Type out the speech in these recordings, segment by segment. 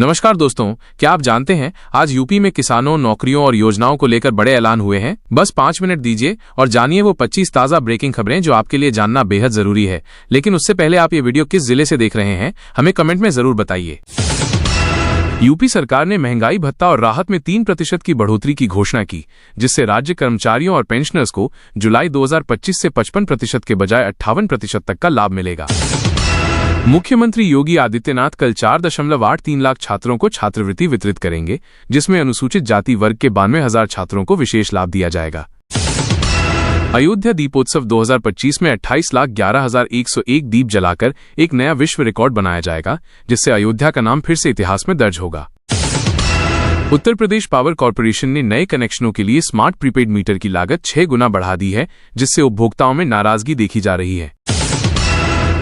नमस्कार दोस्तों, क्या आप जानते हैं आज यूपी में किसानों, नौकरियों और योजनाओं को लेकर बड़े ऐलान हुए हैं। बस 5 मिनट दीजिए और जानिए वो 25 ताज़ा ब्रेकिंग खबरें जो आपके लिए जानना बेहद जरूरी है। लेकिन उससे पहले आप ये वीडियो किस जिले से देख रहे हैं, हमें कमेंट में जरूर बताइए। यूपी सरकार ने महंगाई भत्ता और राहत में 3% की बढ़ोतरी की घोषणा की, जिससे राज्य कर्मचारियों और पेंशनर्स को जुलाई 2025 से 55% के बजाय 58% तक का लाभ मिलेगा। मुख्यमंत्री योगी आदित्यनाथ कल 4.83 लाख छात्रों को छात्रवृत्ति वितरित करेंगे, जिसमें अनुसूचित जाति वर्ग के 92,000 छात्रों को विशेष लाभ दिया जाएगा। अयोध्या दीपोत्सव 2025 में 28,11,101 दीप जलाकर एक नया विश्व रिकॉर्ड बनाया जाएगा, जिससे अयोध्या का नाम फिर से इतिहास में दर्ज होगा। उत्तर प्रदेश पावर कॉर्पोरेशन ने नए कनेक्शनों के लिए स्मार्ट प्रीपेड मीटर की लागत 6 गुना बढ़ा दी है, जिससे उपभोक्ताओं में नाराजगी देखी जा रही है।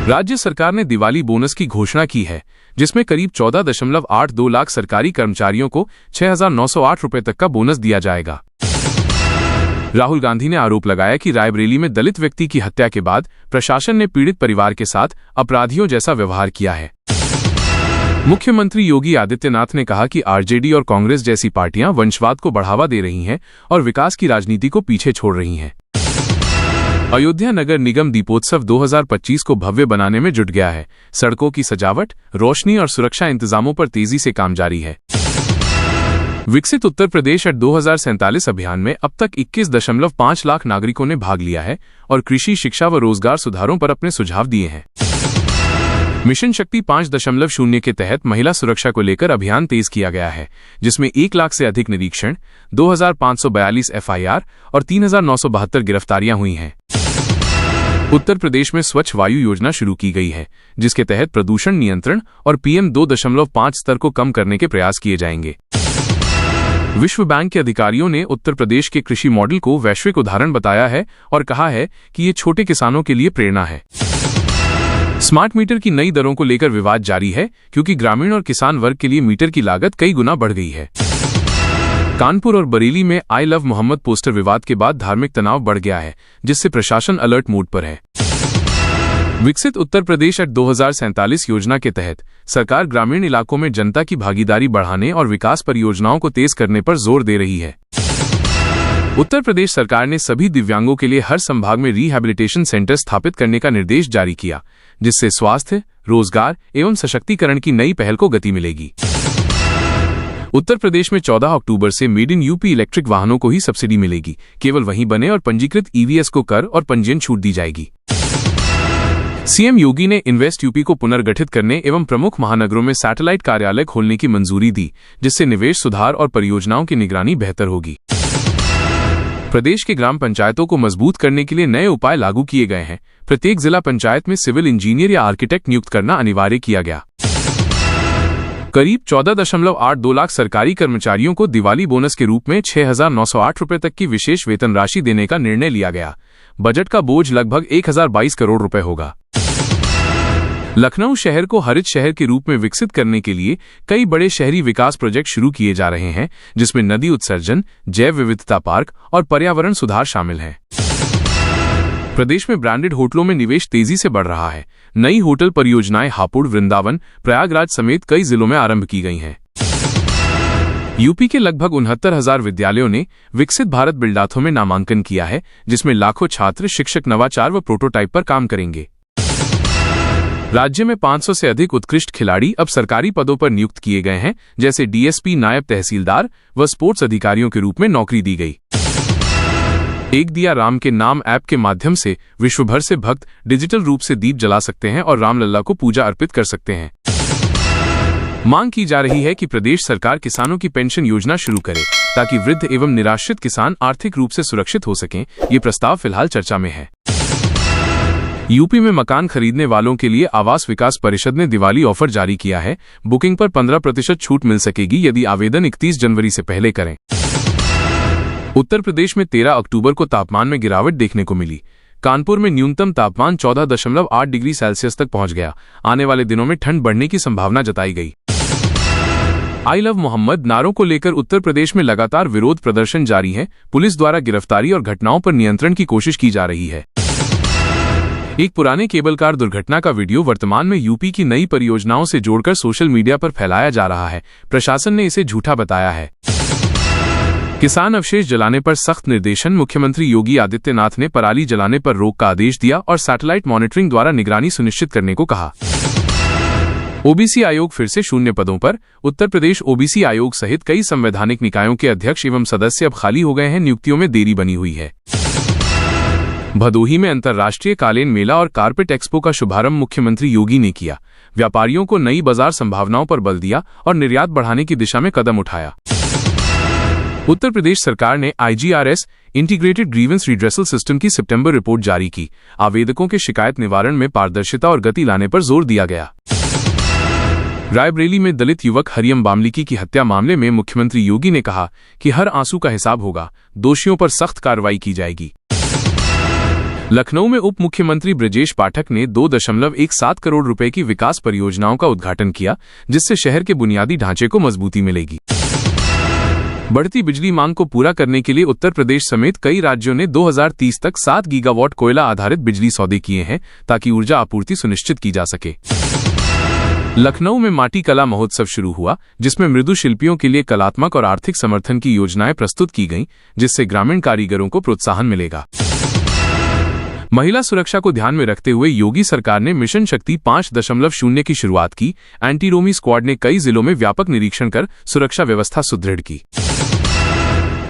राज्य सरकार ने दिवाली बोनस की घोषणा की है, जिसमें करीब 14.82 लाख सरकारी कर्मचारियों को 6,908 रुपये तक का बोनस दिया जाएगा। राहुल गांधी ने आरोप लगाया कि रायबरेली में दलित व्यक्ति की हत्या के बाद प्रशासन ने पीड़ित परिवार के साथ अपराधियों जैसा व्यवहार किया है। मुख्यमंत्री योगी आदित्यनाथ ने कहा कि आरजेडी और कांग्रेस जैसी पार्टियां वंशवाद को बढ़ावा दे रही हैं और विकास की राजनीति को पीछे छोड़ रही हैं। अयोध्या नगर निगम दीपोत्सव 2025 को भव्य बनाने में जुट गया है। सड़कों की सजावट, रोशनी और सुरक्षा इंतजामों पर तेजी से काम जारी है। विकसित उत्तर प्रदेश 2047 अभियान में अब तक 21.5 लाख नागरिकों ने भाग लिया है और कृषि, शिक्षा व रोजगार सुधारों पर अपने सुझाव दिए हैं। मिशन शक्ति 5.0 के तहत महिला सुरक्षा को लेकर अभियान तेज किया गया है, जिसमें 1 लाख से अधिक निरीक्षण, 2,542 FIR और 3,972 गिरफ्तारियां हुई हैं। उत्तर प्रदेश में स्वच्छ वायु योजना शुरू की गई है, जिसके तहत प्रदूषण नियंत्रण और PM 2.5 स्तर को कम करने के प्रयास किए जाएंगे। विश्व बैंक के अधिकारियों ने उत्तर प्रदेश के कृषि मॉडल को वैश्विक उदाहरण बताया है और कहा है कि ये छोटे किसानों के लिए प्रेरणा है। स्मार्ट मीटर की नई दरों को लेकर विवाद जारी है, क्योंकि ग्रामीण और किसान वर्ग के लिए मीटर की लागत कई गुना बढ़ गई है। कानपुर और बरेली में आई लव मोहम्मद पोस्टर विवाद के बाद धार्मिक तनाव बढ़ गया है, जिससे प्रशासन अलर्ट मोड पर है। विकसित उत्तर प्रदेश 2047 योजना के तहत सरकार ग्रामीण इलाकों में जनता की भागीदारी बढ़ाने और विकास परियोजनाओं को तेज करने पर जोर दे रही है। उत्तर प्रदेश सरकार ने सभी दिव्यांगों के लिए हर संभाग में रिहैबिलिटेशन सेंटर स्थापित करने का निर्देश जारी किया, जिससे स्वास्थ्य, रोजगार एवं सशक्तिकरण की नई पहल को गति मिलेगी। उत्तर प्रदेश में 14 अक्टूबर से मेड इन यूपी इलेक्ट्रिक वाहनों को ही सब्सिडी मिलेगी। केवल वहीं बने और पंजीकृत EVs को कर और पंजीयन छूट दी जाएगी। सीएम योगी ने इन्वेस्ट यूपी को पुनर्गठित करने एवं प्रमुख महानगरों में सैटेलाइट कार्यालय खोलने की मंजूरी दी, जिससे निवेश सुधार और परियोजनाओं की निगरानी बेहतर होगी। प्रदेश के ग्राम पंचायतों को मजबूत करने के लिए नए उपाय लागू किए गए हैं। प्रत्येक जिला पंचायत में सिविल इंजीनियर या आर्किटेक्ट नियुक्त करना अनिवार्य किया गया। करीब 14.82 लाख सरकारी कर्मचारियों को दिवाली बोनस के रूप में 6,908 रुपये तक की विशेष वेतन राशि देने का निर्णय लिया गया। बजट का बोझ लगभग 1,022 करोड़ रुपए होगा। लखनऊ शहर को हरित शहर के रूप में विकसित करने के लिए कई बड़े शहरी विकास प्रोजेक्ट शुरू किए जा रहे हैं, जिसमें नदी उत्सर्जन, जैव विविधता पार्क और पर्यावरण सुधार शामिल हैं। प्रदेश में ब्रांडेड होटलों में निवेश तेजी से बढ़ रहा है। नई होटल परियोजनाएं हापुड़, वृंदावन, प्रयागराज समेत कई जिलों में आरंभ की गई हैं। यूपी के लगभग 69,000 विद्यालयों ने विकसित भारत बिल्डाथो में नामांकन किया है, जिसमें लाखों छात्र, शिक्षक नवाचार व प्रोटोटाइप पर काम करेंगे। राज्य में 500 से अधिक उत्कृष्ट खिलाड़ी अब सरकारी पदों पर नियुक्त किए गए हैं, जैसे DSP, नायब तहसीलदार व स्पोर्ट्स अधिकारियों के रूप में नौकरी दी गई। एक दिया राम के नाम ऐप के माध्यम से विश्व भर से भक्त डिजिटल रूप से दीप जला सकते हैं और रामलला को पूजा अर्पित कर सकते हैं। मांग की जा रही है कि प्रदेश सरकार किसानों की पेंशन योजना शुरू करे, ताकि वृद्ध एवं निराश्रित किसान आर्थिक रूप से सुरक्षित हो सकें। ये प्रस्ताव फिलहाल चर्चा में है। यूपी में मकान खरीदने वालों के लिए आवास विकास परिषद ने दिवाली ऑफर जारी किया है। बुकिंग पर 15% छूट मिल सकेगी यदि आवेदन 31 जनवरी से पहले करें। उत्तर प्रदेश में 13 अक्टूबर को तापमान में गिरावट देखने को मिली। कानपुर में न्यूनतम तापमान 14.8 डिग्री सेल्सियस तक पहुंच गया। आने वाले दिनों में ठंड बढ़ने की संभावना जताई गई। आई लव मोहम्मद नारों को लेकर उत्तर प्रदेश में लगातार विरोध प्रदर्शन जारी है। पुलिस द्वारा गिरफ्तारी और घटनाओं पर नियंत्रण की कोशिश की जा रही है। एक पुराने केबल कार दुर्घटना का वीडियो वर्तमान में यूपी की नई परियोजनाओं से जोड़कर सोशल मीडिया पर फैलाया जा रहा है। प्रशासन ने इसे झूठा बताया है। किसान अवशेष जलाने पर सख्त निर्देशन। मुख्यमंत्री योगी आदित्यनाथ ने पराली जलाने पर रोक का आदेश दिया और सैटेलाइट मॉनिटरिंग द्वारा निगरानी सुनिश्चित करने को कहा। ओबीसी आयोग फिर से 0 पदों पर। उत्तर प्रदेश ओबीसी आयोग सहित कई संवैधानिक निकायों के अध्यक्ष एवं सदस्य अब खाली हो गए हैं। नियुक्तियों में देरी बनी हुई है। भदोही में अंतर्राष्ट्रीय कालीन मेला और कारपेट एक्सपो का शुभारंभ मुख्यमंत्री योगी ने किया। व्यापारियों को नई बाजार संभावनाओं पर बल दिया और निर्यात बढ़ाने की दिशा में कदम उठाया। उत्तर प्रदेश सरकार ने IGRS integrated grievance redressal system की सितंबर रिपोर्ट जारी की। आवेदकों के शिकायत निवारण में पारदर्शिता और गति लाने पर जोर दिया गया। रायबरेली में दलित युवक हरियम बामलिकी की हत्या मामले में मुख्यमंत्री योगी ने कहा कि हर आंसू का हिसाब होगा, दोषियों पर सख्त कार्रवाई की जाएगी। लखनऊ में उप मुख्यमंत्री ब्रजेश पाठक ने 2.17 करोड़ रुपए की विकास परियोजनाओं का उद्घाटन किया, जिससे शहर के बुनियादी ढांचे को मजबूती मिलेगी। बढ़ती बिजली मांग को पूरा करने के लिए उत्तर प्रदेश समेत कई राज्यों ने 2030 तक 7 गीगावाट कोयला आधारित बिजली सौदे किए हैं, ताकि ऊर्जा आपूर्ति सुनिश्चित की जा सके। लखनऊ में माटी कला महोत्सव शुरू हुआ, जिसमें मृदु शिल्पियों के लिए कलात्मक और आर्थिक समर्थन की योजनाएं प्रस्तुत की गईं, जिससे ग्रामीण कारीगरों को प्रोत्साहन मिलेगा। महिला सुरक्षा को ध्यान में रखते हुए योगी सरकार ने मिशन शक्ति 5.0 की शुरुआत की। एंटी रोमी स्क्वाड ने कई जिलों में व्यापक निरीक्षण कर सुरक्षा व्यवस्था सुदृढ़ की।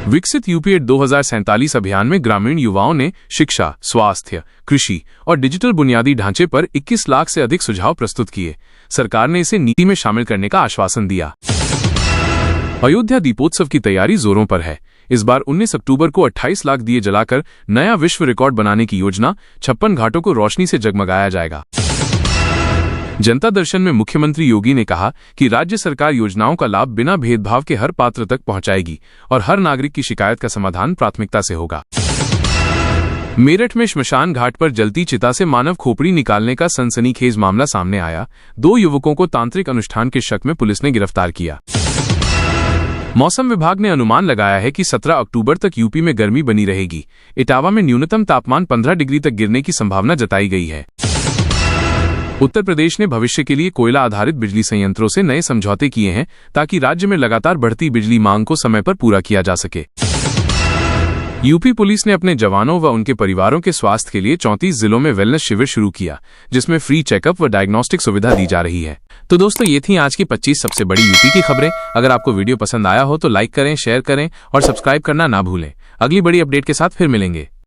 विकसित यूपी 2047 अभियान में ग्रामीण युवाओं ने शिक्षा, स्वास्थ्य, कृषि और डिजिटल बुनियादी ढांचे पर 21 लाख से अधिक सुझाव प्रस्तुत किए। सरकार ने इसे नीति में शामिल करने का आश्वासन दिया। अयोध्या दीपोत्सव की तैयारी जोरों पर है। इस बार 19 अक्टूबर को 28 लाख दिए जलाकर नया विश्व रिकॉर्ड बनाने की योजना। 56 घाटों को रोशनी से जगमगाया जाएगा। जनता दर्शन में मुख्यमंत्री योगी ने कहा कि राज्य सरकार योजनाओं का लाभ बिना भेदभाव के हर पात्र तक पहुंचाएगी और हर नागरिक की शिकायत का समाधान प्राथमिकता से होगा। मेरठ में श्मशान घाट पर जलती चिता से मानव खोपड़ी निकालने का सनसनीखेज मामला सामने आया। 2 युवकों को तांत्रिक अनुष्ठान के शक में पुलिस ने गिरफ्तार किया। मौसम विभाग ने अनुमान लगाया है कि 17 अक्टूबर तक यूपी में गर्मी बनी रहेगी। इटावा में न्यूनतम तापमान 15 डिग्री तक गिरने की संभावना जताई गई है। उत्तर प्रदेश ने भविष्य के लिए कोयला आधारित बिजली संयंत्रों से नए समझौते किए हैं, ताकि राज्य में लगातार बढ़ती बिजली मांग को समय पर पूरा किया जा सके। यूपी पुलिस ने अपने जवानों व उनके परिवारों के स्वास्थ्य के लिए 34 जिलों में वेलनेस शिविर शुरू किया, जिसमें फ्री चेकअप व डायग्नोस्टिक सुविधा दी जा रही है। तो दोस्तों, ये थी आज की 25 सबसे बड़ी यूपी की खबरें। अगर आपको वीडियो पसंद आया हो तो लाइक करें, शेयर करें और सब्सक्राइब करना ना भूलें। अगली बड़ी अपडेट के साथ फिर मिलेंगे।